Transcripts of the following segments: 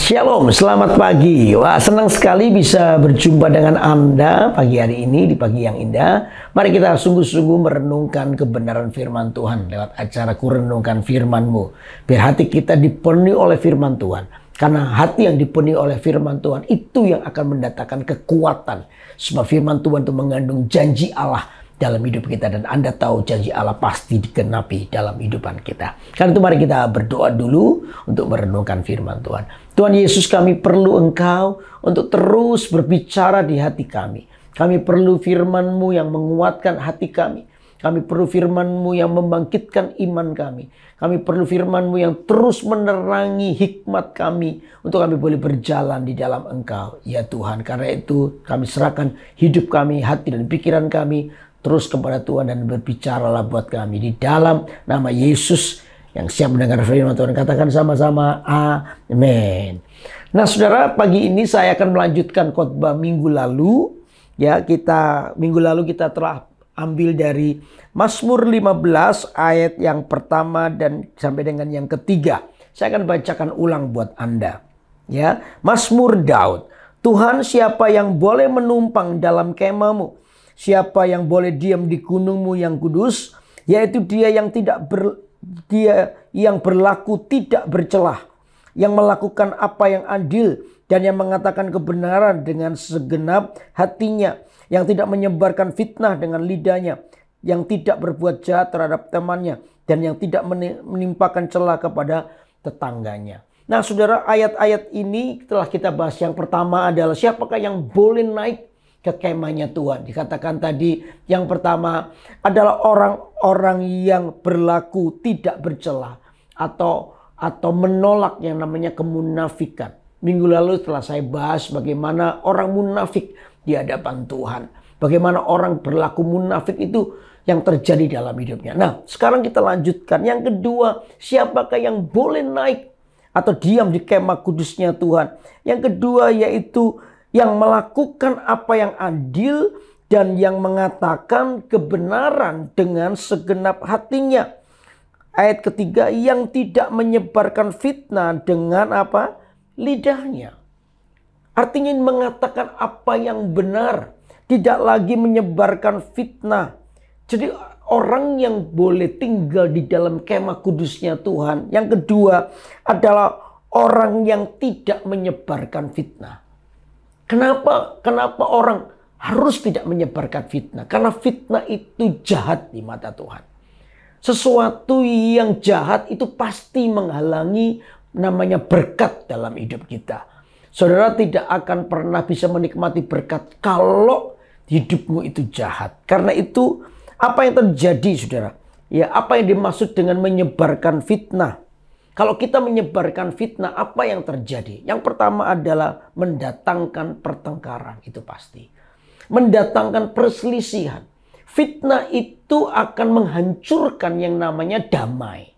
Shalom, selamat pagi. Wah, senang sekali bisa berjumpa dengan Anda pagi hari ini, di pagi yang indah. Mari kita sungguh-sungguh merenungkan kebenaran firman Tuhan lewat acara Kurenungkan Firman-Mu. Biar hati kita dipenuhi oleh firman Tuhan. Karena hati yang dipenuhi oleh firman Tuhan itu yang akan mendatangkan kekuatan. Sebab firman Tuhan itu mengandung janji Allah dalam hidup kita, dan Anda tahu janji Allah pasti digenapi dalam hidupan kita. Karena itu mari kita berdoa dulu untuk merenungkan firman Tuhan. Tuhan Yesus, kami perlu Engkau untuk terus berbicara di hati kami. Kami perlu firman-Mu yang menguatkan hati kami. Kami perlu firman-Mu yang membangkitkan iman kami. Kami perlu firman-Mu yang terus menerangi hikmat kami untuk kami boleh berjalan di dalam Engkau. Ya Tuhan, karena itu kami serahkan hidup kami, hati dan pikiran kami terus kepada Tuhan, dan berbicaralah buat kami di dalam nama Yesus. Yang siap mendengar firman Tuhan katakan sama-sama amin. Nah saudara, pagi ini saya akan melanjutkan khotbah minggu lalu. Ya, minggu lalu kita telah ambil dari Mazmur 15 ayat yang pertama dan sampai dengan yang ketiga. Saya akan bacakan ulang buat Anda. Ya, Mazmur Daud. Tuhan, siapa yang boleh menumpang dalam kemah-Mu? Siapa yang boleh diam di gunung-Mu yang kudus? Yaitu dia yang berlaku tidak bercelah, yang melakukan apa yang adil, dan yang mengatakan kebenaran dengan segenap hatinya, yang tidak menyebarkan fitnah dengan lidahnya, yang tidak berbuat jahat terhadap temannya, dan yang tidak menimpakan celah kepada tetangganya. Nah saudara, ayat-ayat ini telah kita bahas. Yang pertama adalah siapakah yang boleh naik ke kemahnya Tuhan. Dikatakan tadi yang pertama adalah orang-orang yang berlaku tidak bercela atau menolak yang namanya kemunafikan. Minggu lalu telah saya bahas bagaimana orang munafik di hadapan Tuhan. Bagaimana orang berlaku munafik itu yang terjadi dalam hidupnya. Nah, sekarang kita lanjutkan. Yang kedua, siapakah yang boleh naik atau diam di kemah kudusnya Tuhan? Yang kedua yaitu yang melakukan apa yang adil dan yang mengatakan kebenaran dengan segenap hatinya. Ayat ketiga, yang tidak menyebarkan fitnah dengan apa? Lidahnya. Artinya mengatakan apa yang benar, tidak lagi menyebarkan fitnah. Jadi orang yang boleh tinggal di dalam kemah kudusnya Tuhan. Yang kedua adalah orang yang tidak menyebarkan fitnah. Kenapa orang harus tidak menyebarkan fitnah? Karena fitnah itu jahat di mata Tuhan. Sesuatu yang jahat itu pasti menghalangi namanya berkat dalam hidup kita. Saudara tidak akan pernah bisa menikmati berkat kalau hidupmu itu jahat. Karena itu apa yang terjadi saudara? Ya, apa yang dimaksud dengan menyebarkan fitnah? Kalau kita menyebarkan fitnah, apa yang terjadi? Yang pertama adalah mendatangkan pertengkaran, itu pasti. Mendatangkan perselisihan. Fitnah itu akan menghancurkan yang namanya damai.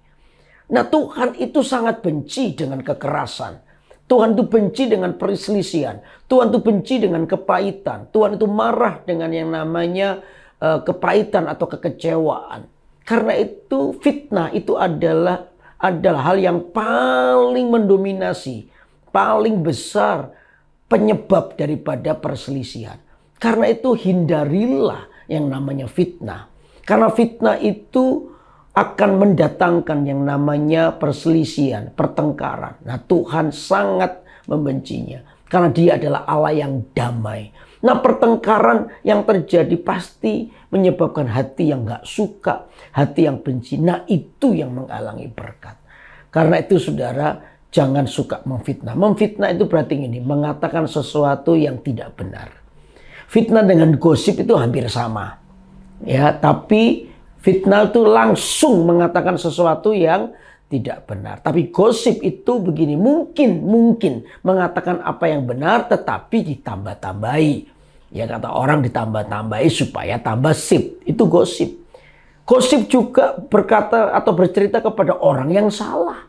Nah, Tuhan itu sangat benci dengan kekerasan. Tuhan itu benci dengan perselisihan. Tuhan itu benci dengan kepahitan. Tuhan itu marah dengan yang namanya kepahitan atau kekecewaan. Karena itu fitnah itu adalah hal yang paling mendominasi, paling besar penyebab daripada perselisihan. Karena itu hindarilah yang namanya fitnah. Karena fitnah itu akan mendatangkan yang namanya perselisihan, pertengkaran. Nah, Tuhan sangat membencinya. Karena dia adalah Allah yang damai. Nah, pertengkaran yang terjadi pasti menyebabkan hati yang gak suka, hati yang benci. Nah, itu yang menghalangi berkat. Karena itu saudara, jangan suka memfitnah. Memfitnah itu berarti ini, mengatakan sesuatu yang tidak benar. Fitnah dengan gosip itu hampir sama. Ya, tapi fitnah itu langsung mengatakan sesuatu yang tidak benar. Tapi gosip itu begini, mungkin mengatakan apa yang benar tetapi ditambah-tambahi. Ya, kata orang ditambah-tambahi supaya tambah sip. Itu gosip. Gosip juga berkata atau bercerita kepada orang yang salah.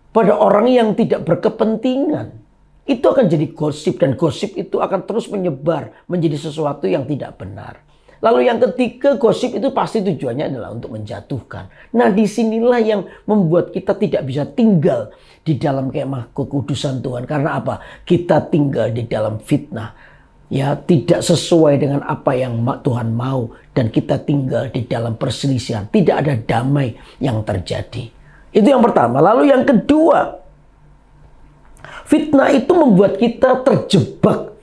Pada orang yang tidak berkepentingan. Itu akan jadi gosip, dan gosip itu akan terus menyebar menjadi sesuatu yang tidak benar. Lalu yang ketiga, gosip itu pasti tujuannya adalah untuk menjatuhkan. Nah, disinilah yang membuat kita tidak bisa tinggal di dalam kemah kekudusan Tuhan. Karena apa? Kita tinggal di dalam fitnah. Ya, tidak sesuai dengan apa yang Tuhan mau. Dan kita tinggal di dalam perselisihan. Tidak ada damai yang terjadi. Itu yang pertama. Lalu yang kedua, fitnah itu membuat kita terjebak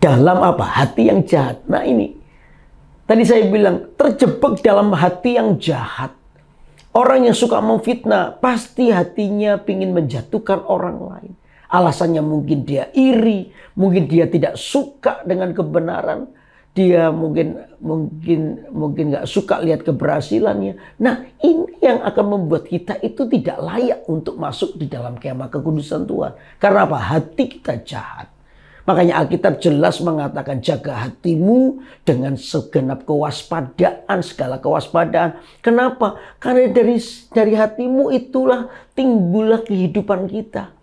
dalam apa? Hati yang jahat. Nah ini. Tadi saya bilang, terjebak dalam hati yang jahat. Orang yang suka memfitnah, pasti hatinya ingin menjatuhkan orang lain. Alasannya mungkin dia iri, mungkin dia tidak suka dengan kebenaran. Dia mungkin nggak suka lihat keberhasilannya. Nah, ini yang akan membuat kita itu tidak layak untuk masuk di dalam kemah kekudusan Tuhan. Karena apa? Hati kita jahat. Makanya Alkitab jelas mengatakan jaga hatimu dengan segenap kewaspadaan, segala kewaspadaan. Kenapa? Karena dari hatimu itulah timbullah kehidupan kita.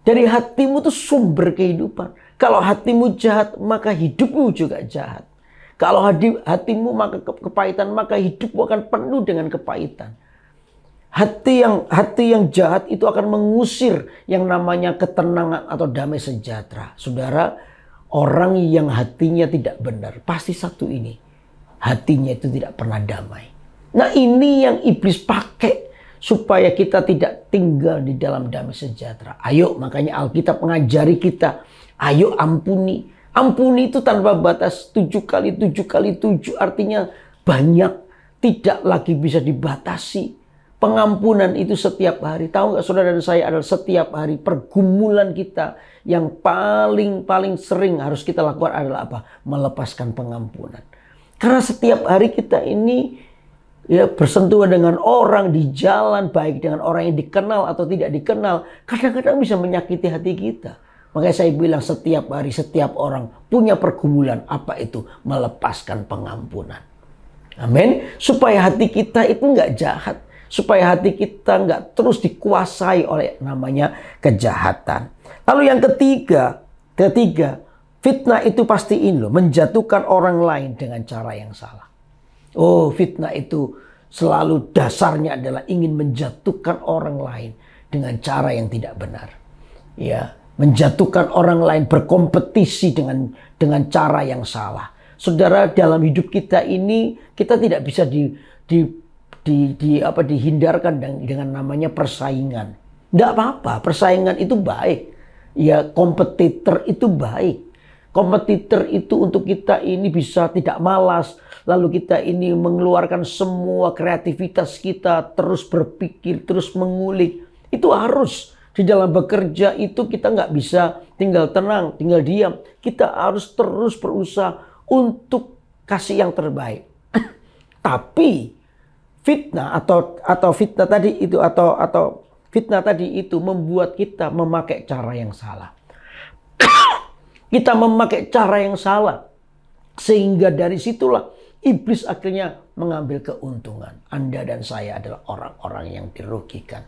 Dari hatimu itu sumber kehidupan. Kalau hatimu jahat, maka hidupmu juga jahat. Kalau hatimu maka kepahitan, maka hidupmu akan penuh dengan kepahitan. Hati yang jahat itu akan mengusir yang namanya ketenangan atau damai sejahtera. Saudara, orang yang hatinya tidak benar, pasti satu ini. Hatinya itu tidak pernah damai. Nah, ini yang iblis pakai supaya kita tidak tinggal di dalam damai sejahtera. Ayo, makanya Alkitab mengajari kita, ayo ampuni. Ampuni itu tanpa batas, 7 kali 7 kali 7 artinya banyak, tidak lagi bisa dibatasi. Pengampunan itu setiap hari. Tahu nggak saudara dan saya adalah setiap hari pergumulan kita yang paling sering harus kita lakukan adalah apa? Melepaskan pengampunan. Karena setiap hari kita ini ya bersentuhan dengan orang di jalan, baik dengan orang yang dikenal atau tidak dikenal, kadang-kadang bisa menyakiti hati kita. Makanya saya bilang setiap hari, setiap orang punya pergumulan. Apa itu? Melepaskan pengampunan. Amin. Supaya hati kita itu nggak jahat. Supaya hati kita nggak terus dikuasai oleh namanya kejahatan. Lalu yang ketiga, fitnah itu pasti ini loh, menjatuhkan orang lain dengan cara yang salah. Oh, fitnah itu selalu dasarnya adalah ingin menjatuhkan orang lain dengan cara yang tidak benar. Ya, menjatuhkan orang lain, berkompetisi dengan cara yang salah. Saudara, dalam hidup kita ini kita tidak bisa dihindarkan dengan namanya persaingan. Tidak apa-apa, persaingan itu baik. Ya, kompetitor itu baik. Kompetitor itu untuk kita ini bisa tidak malas. Lalu kita ini mengeluarkan semua kreativitas kita, terus berpikir, terus mengulik. Itu harus. Di dalam bekerja itu kita nggak bisa tinggal tenang, tinggal diam. Kita harus terus berusaha untuk kasih yang terbaik. Tapi fitnah atau fitnah tadi itu atau fitnah tadi itu membuat kita memakai cara yang salah. Kita memakai cara yang salah sehingga dari situlah iblis akhirnya mengambil keuntungan. Anda dan saya adalah orang-orang yang dirugikan.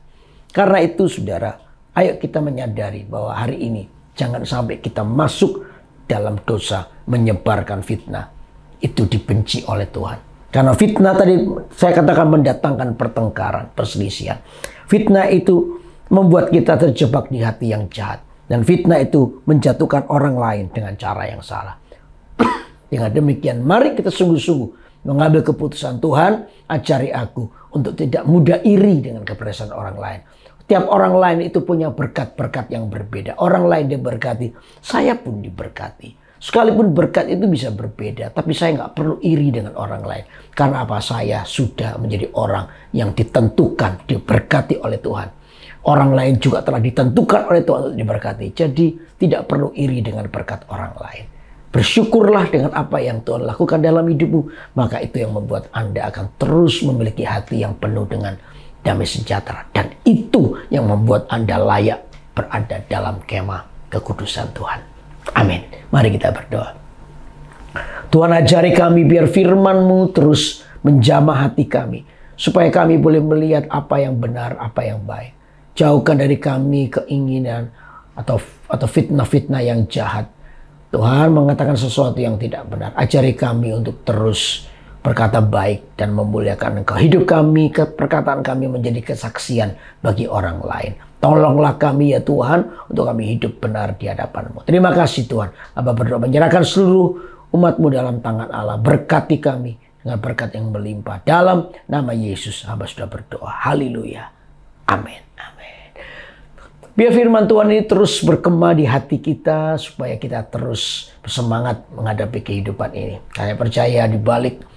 Karena itu saudara, ayo kita menyadari bahwa hari ini jangan sampai kita masuk dalam dosa menyebarkan fitnah. Itu dibenci oleh Tuhan. Karena fitnah tadi saya katakan mendatangkan pertengkaran, perselisihan. Fitnah itu membuat kita terjebak di hati yang jahat. Dan fitnah itu menjatuhkan orang lain dengan cara yang salah. Dengan demikian mari kita sungguh-sungguh mengambil keputusan. Tuhan, ajari aku untuk tidak mudah iri dengan keberhasilan orang lain. Tiap orang lain itu punya berkat-berkat yang berbeda. Orang lain diberkati, saya pun diberkati. Sekalipun berkat itu bisa berbeda, tapi saya nggak perlu iri dengan orang lain. Karena apa? Saya sudah menjadi orang yang ditentukan, diberkati oleh Tuhan. Orang lain juga telah ditentukan oleh Tuhan untuk diberkati. Jadi tidak perlu iri dengan berkat orang lain. Bersyukurlah dengan apa yang Tuhan lakukan dalam hidupmu. Maka itu yang membuat Anda akan terus memiliki hati yang penuh dengan damai sejahtera. Dan itu yang membuat Anda layak berada dalam kemah kekudusan Tuhan. Amin. Mari kita berdoa. Tuhan, ajari kami biar firman-Mu terus menjamah hati kami. Supaya kami boleh melihat apa yang benar, apa yang baik. Jauhkan dari kami keinginan atau fitnah-fitnah yang jahat. Tuhan mengatakan sesuatu yang tidak benar. Ajari kami untuk terus berkata baik dan memuliakan Engkau. Hidup kami, perkataan kami menjadi kesaksian bagi orang lain. Tolonglah kami ya Tuhan untuk kami hidup benar di hadapan-Mu. Terima kasih Tuhan. Hamba berdoa menyerahkan seluruh umat-Mu dalam tangan Allah. Berkati kami dengan berkat yang melimpah. Dalam nama Yesus hamba sudah berdoa. Haleluya. Amin. Amin. Biar firman Tuhan ini terus bergema di hati kita supaya kita terus bersemangat menghadapi kehidupan ini. Saya percaya di balik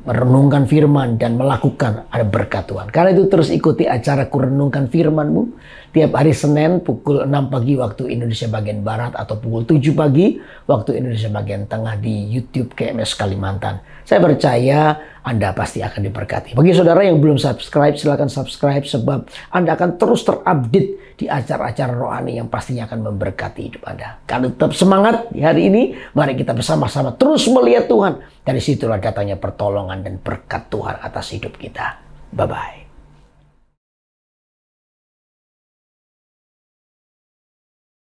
merenungkan firman dan melakukan ada berkat Tuhan. Karena itu terus ikuti acara Kurenungkan Firman-Mu tiap hari Senin pukul 6 pagi waktu Indonesia bagian Barat atau pukul 7 pagi waktu Indonesia bagian Tengah di YouTube KMS Kalimantan. Saya percaya Anda pasti akan diberkati. Bagi saudara yang belum subscribe, silakan subscribe sebab Anda akan terus terupdate di acara-acara rohani yang pastinya akan memberkati hidup Anda. Karena tetap semangat di hari ini, mari kita bersama-sama terus melihat Tuhan. Dari situlah datangnya pertolongan dan berkat Tuhan atas hidup kita. Bye-bye.